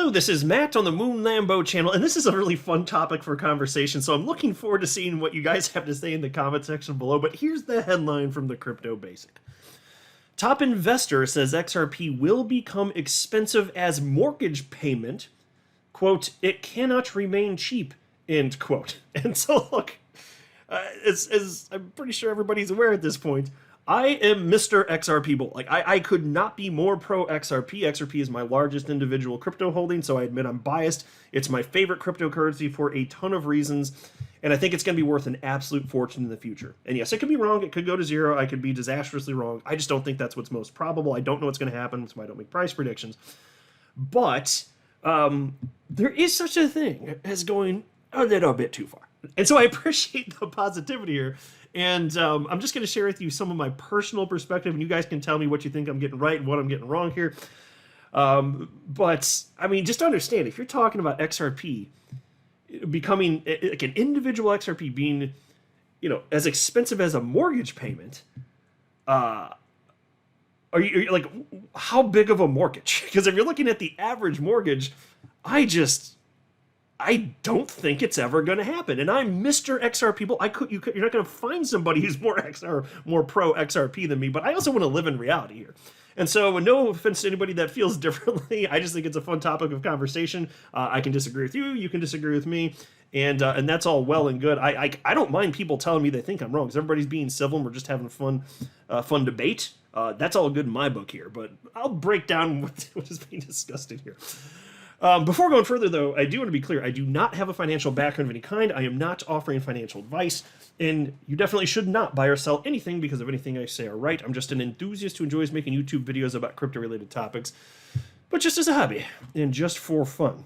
Hello, this is Matt on the Moon Lambo channel, and this is a really fun topic for conversation, so I'm looking forward to seeing what you guys have to say in the comment section below, but here's the headline from the Crypto Basic. Top investor says XRP will become expensive as mortgage payment. Quote, it cannot remain cheap, end quote. And so look, as I'm pretty sure everybody's aware at this point, I am Mr. XRP Bull. Like, I could not be more pro XRP. XRP is my largest individual crypto holding, so I admit I'm biased. It's my favorite cryptocurrency for a ton of reasons, and I think it's going to be worth an absolute fortune in the future. And yes, it could be wrong. It could go to zero. I could be disastrously wrong. I just don't think that's what's most probable. I don't know what's going to happen, so I don't make price predictions. But there is such a thing as going a little bit too far. And so I appreciate the positivity here. And I'm just going to share with you some of my personal perspective, and you guys can tell me what you think I'm getting right and what I'm getting wrong here. But, I mean, just understand, if you're talking about XRP becoming, like an individual XRP being, you know, as expensive as a mortgage payment, are you like, how big of a mortgage? Because if you're looking at the average mortgage, I don't think it's ever going to happen. And I'm Mr. XRP people. You're not going to find somebody who's more pro XRP than me, but I also want to live in reality here. And so, no offense to anybody that feels differently, I just think it's a fun topic of conversation. I can disagree with you, you can disagree with me, and that's all well and good. I don't mind people telling me they think I'm wrong, because everybody's being civil and we're just having a fun debate. That's all good in my book here, but I'll break down what is being discussed in here. Before going further, though, I do want to be clear. I do not have a financial background of any kind. I am not offering financial advice, and you definitely should not buy or sell anything because of anything I say are right. I'm just an enthusiast who enjoys making YouTube videos about crypto-related topics, but just as a hobby and just for fun.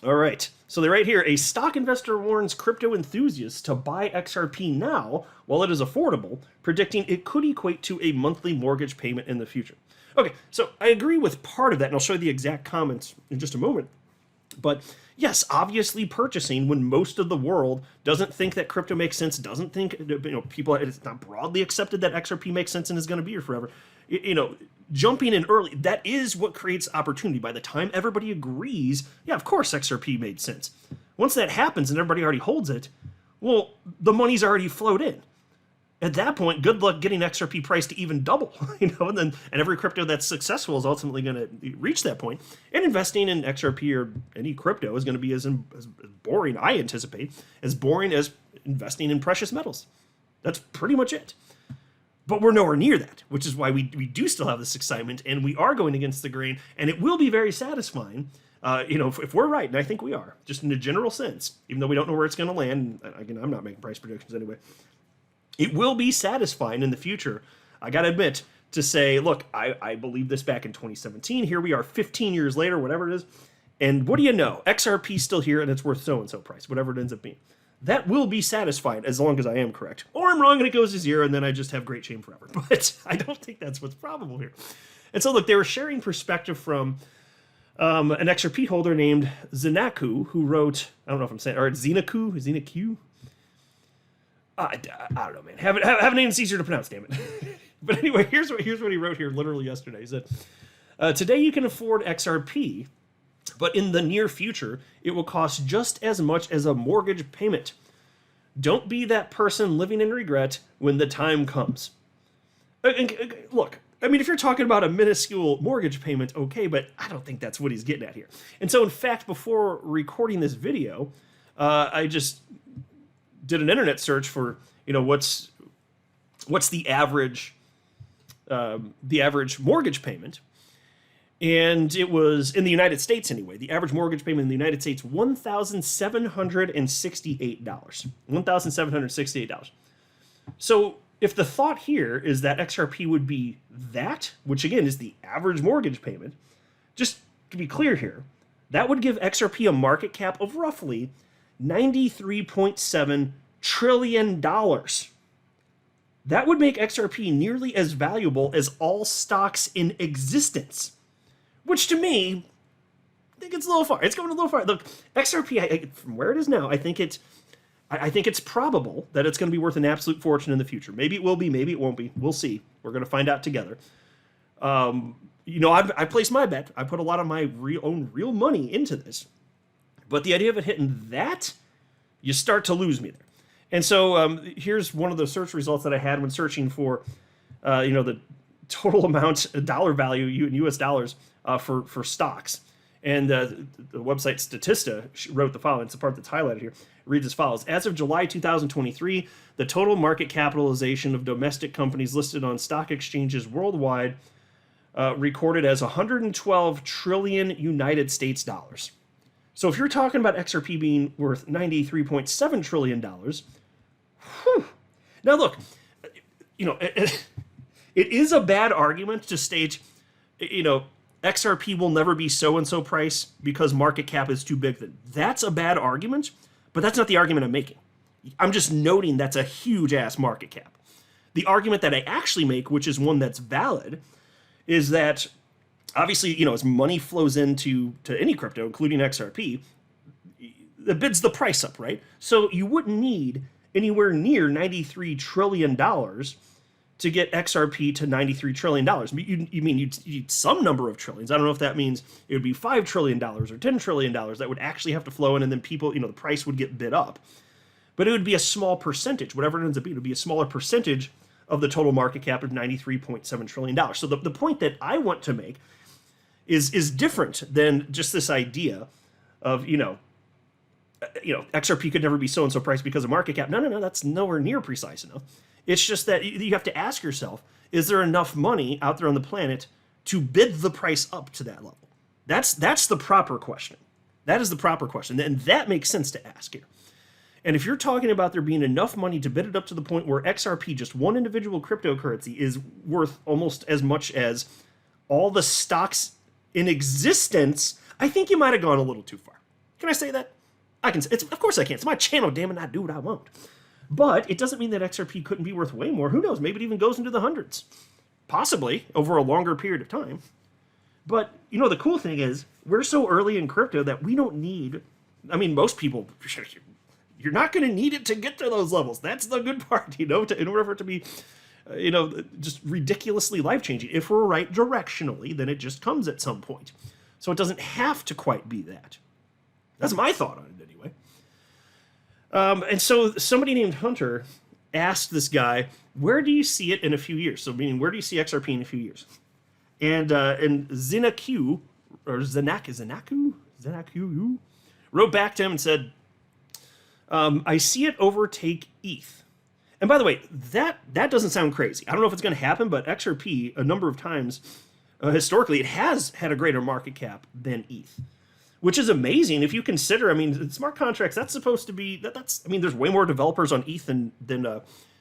All right, so they're right here. A stock investor warns crypto enthusiasts to buy XRP now while it is affordable, predicting it could equate to a monthly mortgage payment in the future. Okay, so I agree with part of that, and I'll show you the exact comments in just a moment. But yes, obviously purchasing when most of the world doesn't think that crypto makes sense, doesn't think, people, it's not broadly accepted that XRP makes sense and is going to be here forever. Jumping in early, that is what creates opportunity. By the time everybody agrees, yeah, of course XRP made sense. Once that happens and everybody already holds it, well, the money's already flowed in. At that point, good luck getting XRP price to even double, and every crypto that's successful is ultimately going to reach that point. And investing in XRP or any crypto is going to be as boring, I anticipate, as boring as investing in precious metals. That's pretty much it. But we're nowhere near that, which is why we do still have this excitement, and we are going against the grain, and it will be very satisfying. If we're right, and I think we are, just in a general sense, even though we don't know where it's going to land. Again, I'm not making price predictions anyway. It will be satisfying in the future, I got to admit, to say, look, I believed this back in 2017. Here we are 15 years later, whatever it is. And what do you know? XRP's still here and it's worth so-and-so price, whatever it ends up being. That will be satisfying as long as I am correct. Or I'm wrong and it goes to zero and then I just have great shame forever. But I don't think that's what's probable here. And so, look, they were sharing perspective from an XRP holder named Zenaku, who wrote, I don't know if I'm saying, or Zenaku? I don't know, man. Have a name that's easier to pronounce, damn it. But anyway, here's what he wrote here literally yesterday. He said, today you can afford XRP, but in the near future, it will cost just as much as a mortgage payment. Don't be that person living in regret when the time comes. Look, I mean, if you're talking about a minuscule mortgage payment, okay, but I don't think that's what he's getting at here. And so, in fact, before recording this video, I just did an internet search for, what's the average mortgage payment, and it was in the United States anyway. The average mortgage payment in the United States, $1,768. $1,768. So if the thought here is that XRP would be that, which again is the average mortgage payment, just to be clear here, that would give XRP a market cap of roughly $93.7 trillion. That would make XRP nearly as valuable as all stocks in existence, which to me, I think it's a little far. It's going a little far. Look, XRP, from where it is now, I think it's probable that it's going to be worth an absolute fortune in the future. Maybe it will be, maybe it won't be. We'll see. We're going to find out together. I placed my bet. I put a lot of my own real money into this. But the idea of it hitting that, you start to lose me there. And so here's one of the search results that I had when searching for, the total amount, dollar value in U.S. dollars for stocks. And the website Statista wrote the following. It's the part that's highlighted here. It reads as follows. As of July 2023, the total market capitalization of domestic companies listed on stock exchanges worldwide recorded as 112 trillion United States dollars. So if you're talking about XRP being worth $93.7 trillion, whew. Now look, it is a bad argument to state, XRP will never be so-and-so price because market cap is too big. That's a bad argument, but that's not the argument I'm making. I'm just noting that's a huge-ass market cap. The argument that I actually make, which is one that's valid, is that obviously, as money flows into any crypto, including XRP, it bids the price up, right? So you wouldn't need anywhere near $93 trillion to get XRP to $93 trillion. You mean you'd need some number of trillions. I don't know if that means it would be $5 trillion or $10 trillion that would actually have to flow in, and then people, the price would get bid up. But it would be a small percentage. Whatever it ends up being, it would be a smaller percentage of the total market cap of $93.7 trillion. So the point that I want to make is different than just this idea of, XRP could never be so-and-so price because of market cap. No, that's nowhere near precise enough. It's just that you have to ask yourself, is there enough money out there on the planet to bid the price up to that level? That's the proper question. That is the proper question, and that makes sense to ask here. And if you're talking about there being enough money to bid it up to the point where XRP, just one individual cryptocurrency, is worth almost as much as all the stocks in existence, I think you might have gone a little too far. Can I say that? I can. Of course I can. It's my channel, damn it. I do what I want. But it doesn't mean that XRP couldn't be worth way more. Who knows? Maybe it even goes into the hundreds. Possibly over a longer period of time. But, the cool thing is, we're so early in crypto that we don't need... most people... You're not going to need it to get to those levels. That's the good part, in order for it to be, just ridiculously life-changing. If we're right directionally, then it just comes at some point. So it doesn't have to quite be that. That's my thought on it, anyway. And so somebody named Hunter asked this guy, where do you see it in a few years? So meaning, where do you see XRP in a few years? And Zenaku, or Zenaku, wrote back to him and said, I see it overtake ETH. And by the way, that doesn't sound crazy. I don't know if it's going to happen, but XRP, a number of times, historically, it has had a greater market cap than ETH. Which is amazing if you consider, smart contracts, that's supposed to be, there's way more developers on ETH than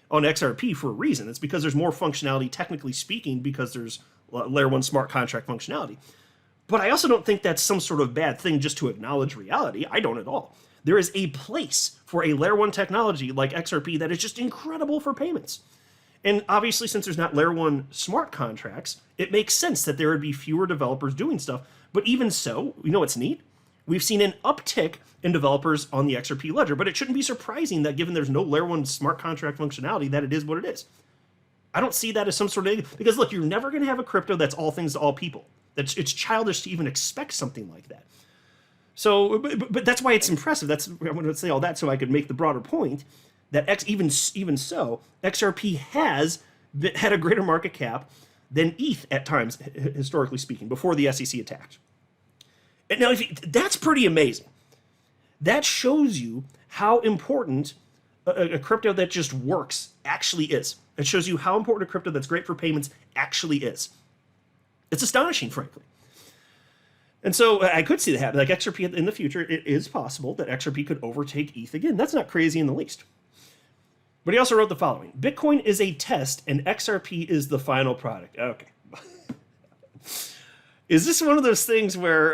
on XRP for a reason. It's because there's more functionality, technically speaking, because there's layer 1 smart contract functionality. But I also don't think that's some sort of bad thing just to acknowledge reality. I don't at all. There is a place for a layer 1 technology like XRP that is just incredible for payments. And obviously, since there's not layer 1 smart contracts, it makes sense that there would be fewer developers doing stuff. But even so, what's neat? We've seen an uptick in developers on the XRP ledger, but it shouldn't be surprising that given there's no layer 1 smart contract functionality, that it is what it is. I don't see that as some sort of... Because look, you're never going to have a crypto that's all things to all people. It's childish to even expect something like that. So, but that's why it's impressive. I'm going to say all that so I could make the broader point that even so, XRP has had a greater market cap than ETH at times, historically speaking, before the SEC attacked. And now, that's pretty amazing. That shows you how important a crypto that just works actually is. It shows you how important a crypto that's great for payments actually is. It's astonishing, frankly. And so I could see that happen. Like XRP in the future, it is possible that XRP could overtake ETH again. That's not crazy in the least. But he also wrote the following. Bitcoin is a test and XRP is the final product. Okay. Is this one of those things where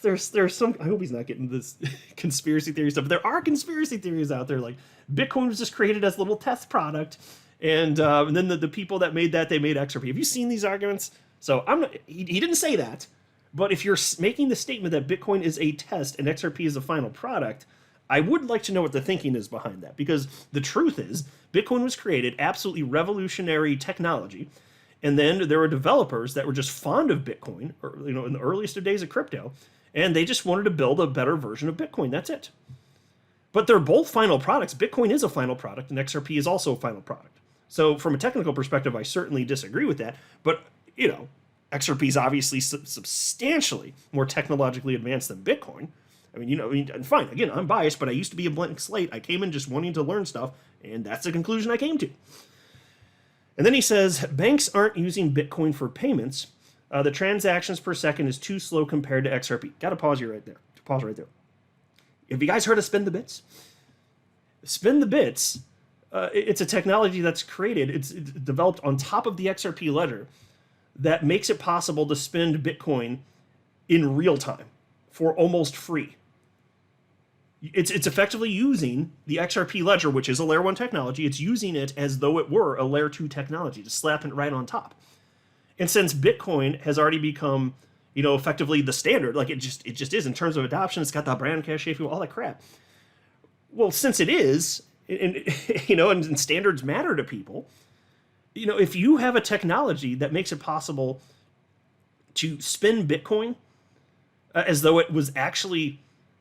there's some... I hope he's not getting this conspiracy theory stuff. But there are conspiracy theories out there. Like Bitcoin was just created as a little test product. And then the people that made that, they made XRP. Have you seen these arguments? So he didn't say that. But if you're making the statement that Bitcoin is a test and XRP is a final product, I would like to know what the thinking is behind that. Because the truth is, Bitcoin was created, absolutely revolutionary technology. And then there were developers that were just fond of Bitcoin, or, in the earliest of days of crypto, and they just wanted to build a better version of Bitcoin. That's it. But they're both final products. Bitcoin is a final product, and XRP is also a final product. So from a technical perspective, I certainly disagree with that. But, XRP is obviously substantially more technologically advanced than Bitcoin. Fine, again, I'm biased, but I used to be a blank slate. I came in just wanting to learn stuff, and that's the conclusion I came to. And then he says, banks aren't using Bitcoin for payments. The transactions per second is too slow compared to XRP. Got to pause you right there. Pause right there. Have you guys heard of Spin the Bits? Spin the Bits, it's a technology that's created, it's developed on top of the XRP ledger that makes it possible to spend Bitcoin in real time for almost free. It's effectively using the XRP ledger, which is a layer 1 technology. It's using it as though it were a layer 2 technology to slap it right on top. And since Bitcoin has already become, effectively the standard, like it just is in terms of adoption, it's got the brand cache fee, all that crap. Well, since it is, and standards matter to people, if you have a technology that makes it possible to spin Bitcoin as though it was actually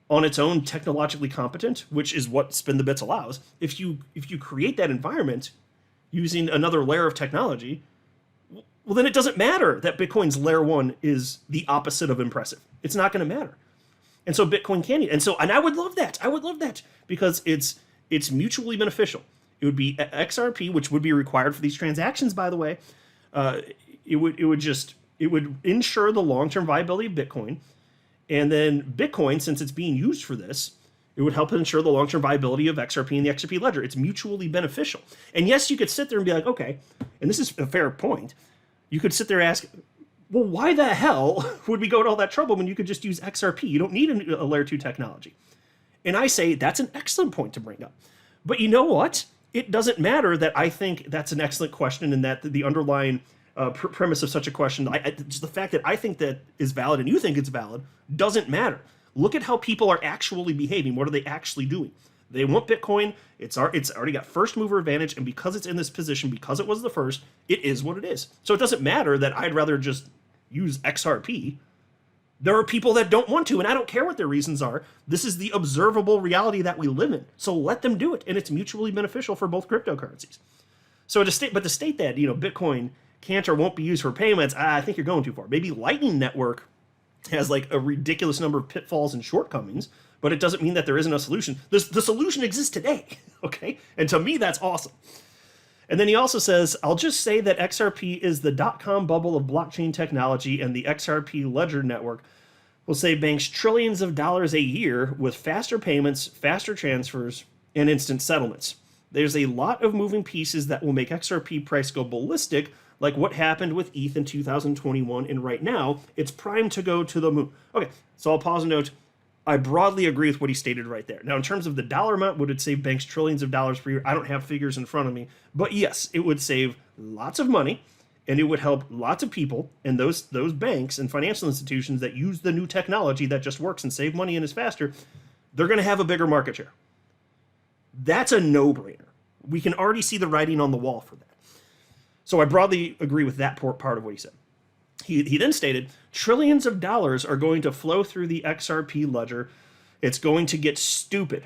on its own technologically competent, which is what Spin the Bits allows, if you create that environment using another layer of technology, well, then it doesn't matter that Bitcoin's layer 1 is the opposite of impressive. It's not going to matter. And so Bitcoin can, and I would love that. I would love that because it's mutually beneficial. It would be XRP, which would be required for these transactions, by the way. It would ensure the long-term viability of Bitcoin. And then Bitcoin, since it's being used for this, it would help ensure the long-term viability of XRP and the XRP ledger. It's mutually beneficial. And yes, you could sit there and be like, okay, and this is a fair point. You could sit there and ask, well, why the hell would we go to all that trouble when you could just use XRP? You don't need a layer 2 technology. And I say that's an excellent point to bring up. But you know what? It doesn't matter that I think that's an excellent question and that the underlying premise of such a question, just the fact that I think that is valid and you think it's valid, doesn't matter. Look at how people are actually behaving. What are they actually doing? They want Bitcoin. It's already got first mover advantage, and because it's in this position, because it was the first, it is what it is. So it doesn't matter that I'd rather just use XRP. There are people that don't want to, and I don't care what their reasons are. This is the observable reality that we live in. So let them do it, and it's mutually beneficial for both cryptocurrencies. So to state that Bitcoin can't or won't be used for payments, I think you're going too far. Maybe Lightning Network has like a ridiculous number of pitfalls and shortcomings, but it doesn't mean that there isn't a solution. The solution exists today, okay? And to me, that's awesome. And then he also says, I'll just say that XRP is the dot-com bubble of blockchain technology, and the XRP ledger network will save banks trillions of dollars a year with faster payments, faster transfers, and instant settlements. There's a lot of moving pieces that will make XRP price go ballistic, like what happened with ETH in 2021, and right now, it's primed to go to the moon. Okay, so I'll pause and note, I broadly agree with what he stated right there. Now, in terms of the dollar amount, would it save banks trillions of dollars per year? I don't have figures in front of me, but yes, it would save lots of money, and it would help lots of people, and those banks and financial institutions that use the new technology that just works and save money and is faster, they're going to have a bigger market share. That's a no-brainer. We can already see the writing on the wall for that. So I broadly agree with that part of what he said. He then stated, trillions of dollars are going to flow through the XRP ledger. It's going to get stupid.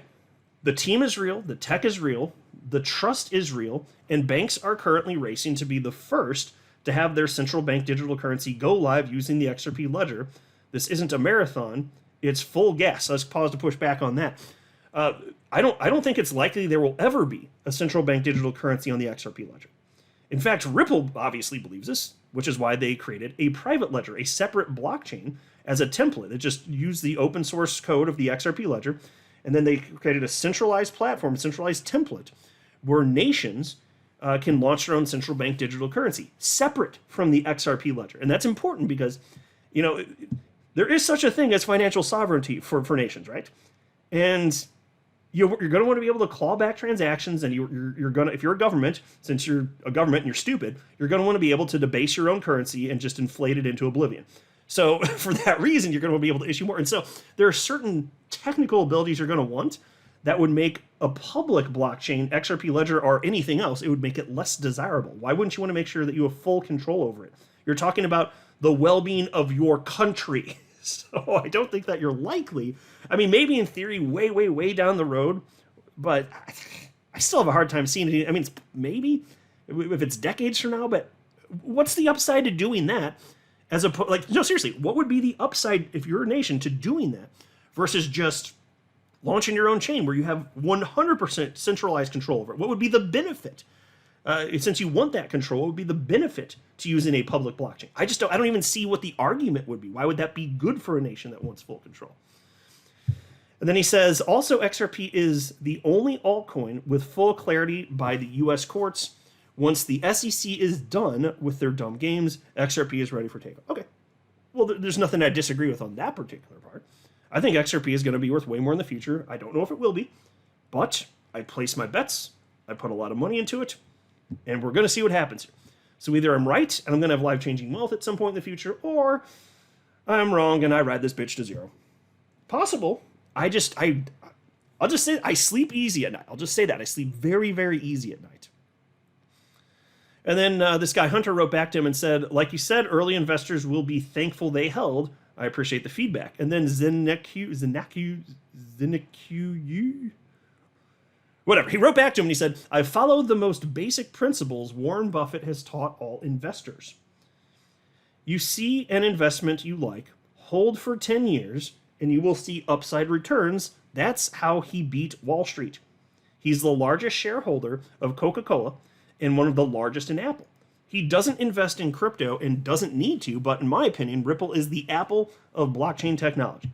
The team is real, the tech is real, the trust is real, and banks are currently racing to be the first to have their central bank digital currency go live using the XRP ledger. This isn't a marathon, it's full gas. Let's pause to push back on that. I don't think it's likely there will ever be a central bank digital currency on the XRP ledger. In fact, Ripple obviously believes this, which is why they created a private ledger, a separate blockchain as a template. It just used the open source code of the XRP ledger, and then they created a centralized platform, centralized template, where nations can launch their own central bank digital currency, separate from the XRP ledger. And that's important because, there is such a thing as financial sovereignty for nations, right? And you're going to want to be able to claw back transactions, and you're going to, if you're a government, since you're a government and you're stupid, you're going to want to be able to debase your own currency and just inflate it into oblivion. So for that reason, you're going to be able to issue more. And so there are certain technical abilities you're going to want that would make a public blockchain, XRP Ledger or anything else, it would make it less desirable. Why wouldn't you want to make sure that you have full control over it? You're talking about the well-being of your country. So I don't think that you're likely. I mean, maybe in theory, way, way, way down the road, but I still have a hard time seeing it. I mean, maybe if it's decades from now, but what's the upside to doing that? As a like, no, seriously, what would be the upside if you're a nation to doing that versus just launching your own chain where you have 100% centralized control over it? What would be the benefit? Since you want that control, what would be the benefit to using a public blockchain? I don't even see what the argument would be. Why would that be good for a nation that wants full control? And then he says, also XRP is the only altcoin with full clarity by the US courts. Once the SEC is done with their dumb games, XRP is ready for takeoff. Okay. Well, there's nothing I disagree with on that particular part. I think XRP is going to be worth way more in the future. I don't know if it will be, but I place my bets. I put a lot of money into it, and we're going to see what happens here. So either I'm right, and I'm going to have life-changing wealth at some point in the future, or I'm wrong, and I ride this bitch to zero. Possible. I'll just say I sleep easy at night. I'll just say that. I sleep very, very easy at night. And then this guy Hunter wrote back to him and said, like you said, early investors will be thankful they held. I appreciate the feedback. And then Zenaku, whatever. He wrote back to him and he said, I followed the most basic principles Warren Buffett has taught all investors. You see an investment you like, hold for 10 years, and you will see upside returns. That's how he beat Wall Street. He's the largest shareholder of Coca-Cola and one of the largest in Apple. He doesn't invest in crypto and doesn't need to, but in my opinion, Ripple is the Apple of blockchain technology.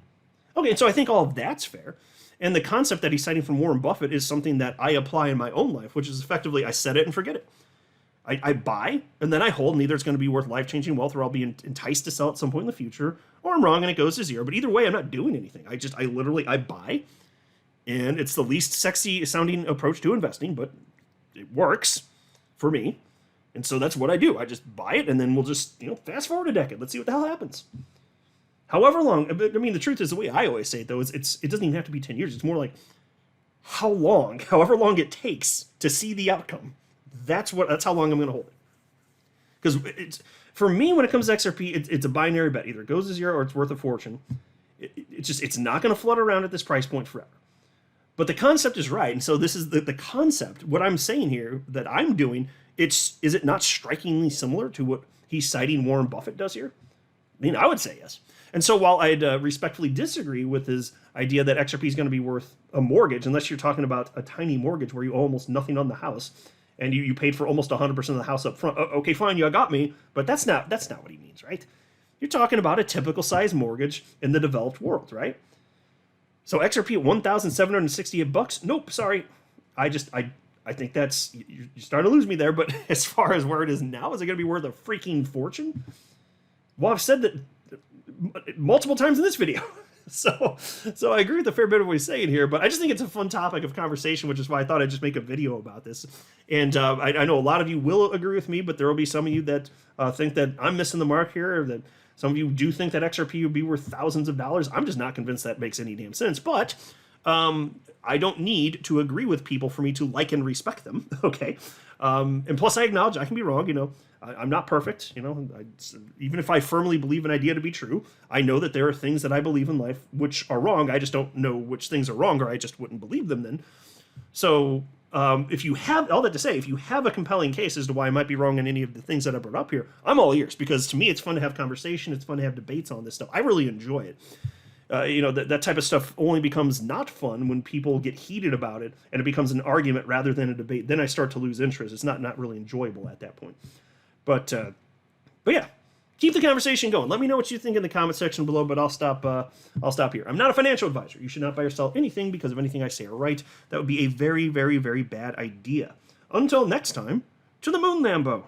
Okay, so I think all of that's fair. And the concept that he's citing from Warren Buffett is something that I apply in my own life, which is effectively I set it and forget it. I buy and then I hold, and either it's going to be worth life-changing wealth or I'll be enticed to sell at some point in the future, or I'm wrong and it goes to zero. But either way, I'm not doing anything. I buy, and it's the least sexy sounding approach to investing, but it works for me. And so that's what I do. I just buy it, and then we'll just, fast forward a decade. Let's see what the hell happens. However long, I mean, the truth is, the way I always say it, though, is it doesn't even have to be 10 years. It's more like however long it takes to see the outcome. That's how long I'm going to hold it. Because for me, when it comes to XRP, it's a binary bet. Either it goes to zero or it's worth a fortune. It's not going to flutter around at this price point forever. But the concept is right. And so this is the concept. What I'm saying here that I'm doing, is it not strikingly similar to what he's citing Warren Buffett does here? I mean, I would say yes. And so while I'd respectfully disagree with his idea that XRP is going to be worth a mortgage, unless you're talking about a tiny mortgage where you owe almost nothing on the house, and you paid for almost 100% of the house up front. Okay, fine, you got me, but that's not what he means, right? You're talking about a typical size mortgage in the developed world, right? So XRP at $1,768? Nope, sorry. I think that's, you're starting to lose me there, but as far as where it is now, is it going to be worth a freaking fortune? Well, I've said that multiple times in this video. So I agree with a fair bit of what he's saying here, but I just think it's a fun topic of conversation, which is why I thought I'd just make a video about this. And I know a lot of you will agree with me, but there will be some of you that think that I'm missing the mark here, or that some of you do think that XRP would be worth thousands of dollars. I'm just not convinced that makes any damn sense. But I don't need to agree with people for me to like and respect them, okay? And plus, I acknowledge I can be wrong, I'm not perfect, even if I firmly believe an idea to be true, I know that there are things that I believe in life which are wrong. I just don't know which things are wrong, or I just wouldn't believe them then. So if you have, all that to say, if you have a compelling case as to why I might be wrong in any of the things that I brought up here, I'm all ears, because to me, it's fun to have conversation. It's fun to have debates on this stuff. I really enjoy it. That type of stuff only becomes not fun when people get heated about it and it becomes an argument rather than a debate. Then I start to lose interest. It's not really enjoyable at that point. But yeah, keep the conversation going. Let me know what you think in the comment section below, but I'll stop here. I'm not a financial advisor. You should not buy or sell anything because of anything I say or write. That would be a very, very, very bad idea. Until next time, to the moon, Lambo.